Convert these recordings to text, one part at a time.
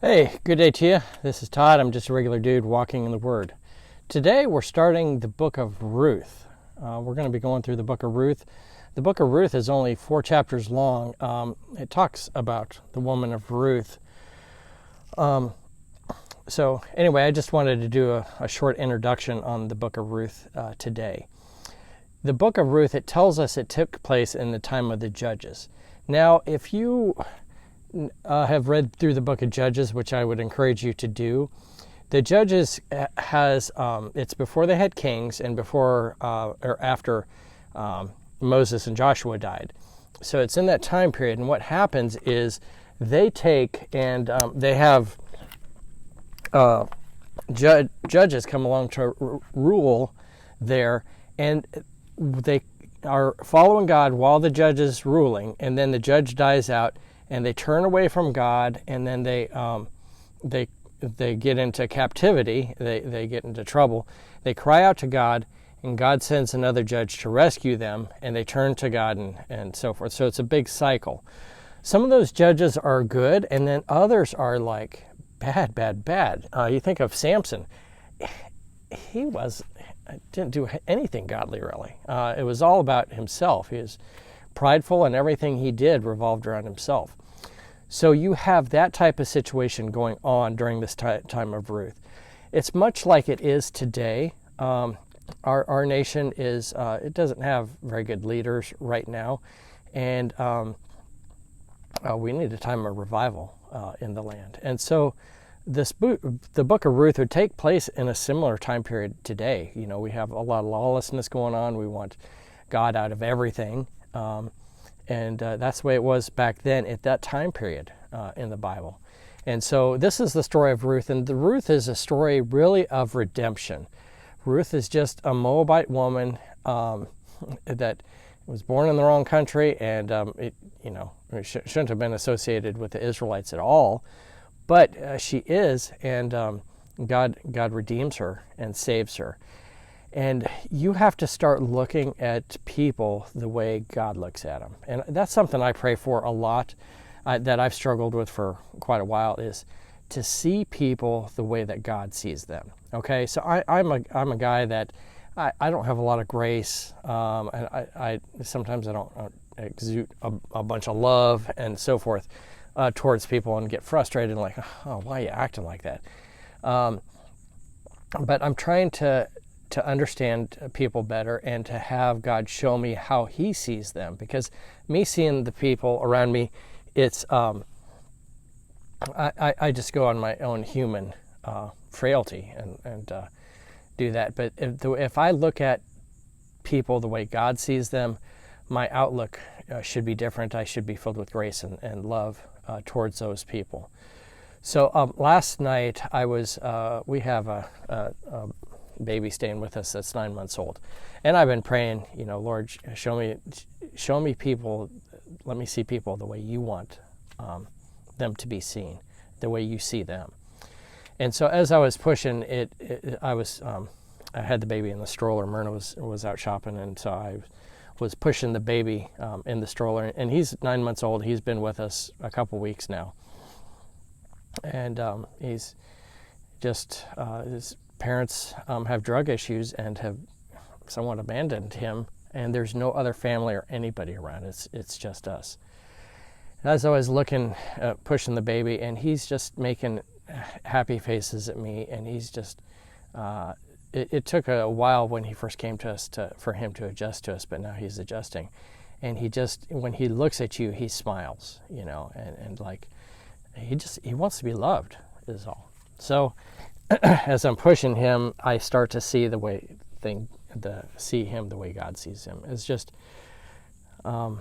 Hey, good day to you. This is Todd. I'm just a regular dude walking in the Word. Today we're starting the book of Ruth. We're going to be going through the book of Ruth. The book of Ruth is only 4 chapters long. It talks about the woman of Ruth. So anyway, I just wanted to do a short introduction on the book of Ruth today. The book of Ruth, it tells us it took place in the time of the Judges. Now, if you have read through the book of Judges, which I would encourage you to do. The Judges has, it's before they had kings and before or after Moses and Joshua died. So it's in that time period. And what happens is they take and they have judges come along to rule there, and they are following God while the judge is ruling, and then the judge dies out, and they turn away from God, and then they get into captivity. They get into trouble. They cry out to God, and God sends another judge to rescue them, and they turn to God and so forth. So it's a big cycle. Some of those judges are good, and then others are like bad. You think of Samson. He didn't do anything godly, really. It was all about himself. He was prideful, and everything he did revolved around himself. So you have that type of situation going on during this time of Ruth. It's much like it is today. Our nation is, it doesn't have very good leaders right now, and we need a time of revival in the land. And so the book of Ruth would take place in a similar time period today. You know, we have a lot of lawlessness going on. We want God out of everything. And that's the way it was back then at that time period in the Bible. And so this is the story of Ruth. And the Ruth is a story really of redemption. Ruth is just a Moabite woman that was born in the wrong country, and it shouldn't have been associated with the Israelites at all. But she is, and God redeems her and saves her. And you have to start looking at people the way God looks at them. And that's something I pray for a lot, that I've struggled with for quite a while, is to see people the way that God sees them. Okay, so I'm a guy that I don't have a lot of grace, and I sometimes I don't exude a bunch of love and so forth towards people, and get frustrated, like, oh, why are you acting like that? But I'm trying to understand people better and to have God show me how He sees them. Because me seeing the people around me, it's I just go on my own human frailty and do that. But if I look at people the way God sees them, my outlook should be different. I should be filled with grace and love towards those people. So last night we have a baby staying with us that's 9 months old, and I've been praying, Lord, show me people, let me see people the way you want them to be seen, the way you see them. And so as I was pushing it, I had the baby in the stroller. Myrna was out shopping, and so I was pushing the baby in the stroller, and he's 9 months old. He's been with us a couple weeks now, and he's just his parents have drug issues and have somewhat abandoned him, and there's no other family or anybody around. It's just us. As I was looking, pushing the baby, and he's just making happy faces at me, and he's just, it took a while when he first came to us for him to adjust to us, but now he's adjusting. And he just, when he looks at you, he smiles, and like, he wants to be loved is all. So as I'm pushing him, I start to see see him the way God sees him. It's just a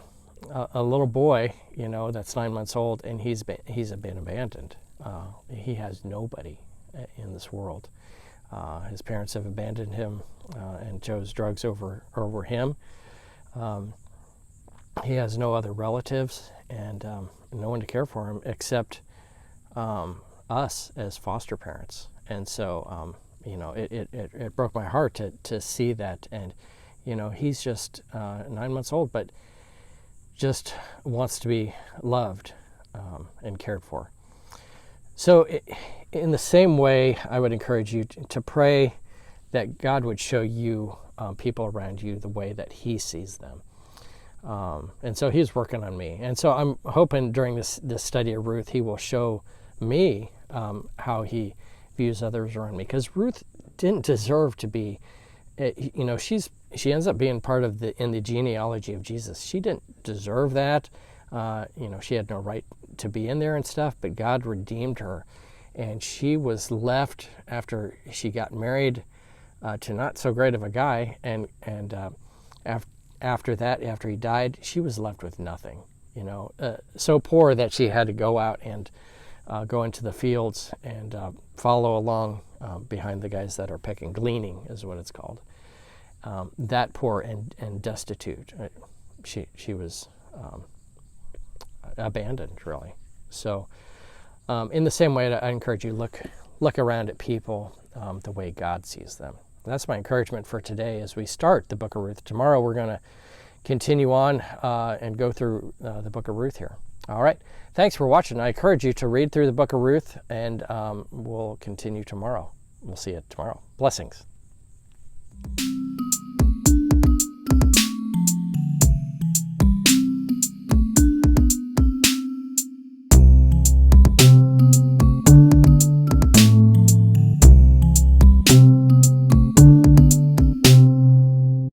little boy, that's 9 months old, and he's been abandoned. He has nobody in this world. His parents have abandoned him and chose drugs over him. He has no other relatives and no one to care for him except us as foster parents. And so, it broke my heart to see that. And, he's just 9 months old, but just wants to be loved and cared for. So in the same way, I would encourage you to pray that God would show you people around you the way that he sees them. And so he's working on me. And so I'm hoping during this study of Ruth, he will show me how he views others around me. Because Ruth didn't deserve to be, she ends up being part of in the genealogy of Jesus. She didn't deserve that. She had no right to be in there and stuff, but God redeemed her. And she was left after she got married to not so great of a guy. And after that, after he died, she was left with nothing, so poor that she had to go out and go into the fields and follow along behind the guys that are picking. Gleaning is what it's called. That poor and destitute. She was abandoned, really. So in the same way, I encourage you, look around at people the way God sees them. That's my encouragement for today as we start the book of Ruth. Tomorrow we're going to continue on and go through the book of Ruth here. All right. Thanks for watching. I encourage you to read through the book of Ruth, and we'll continue tomorrow. We'll see you tomorrow. Blessings.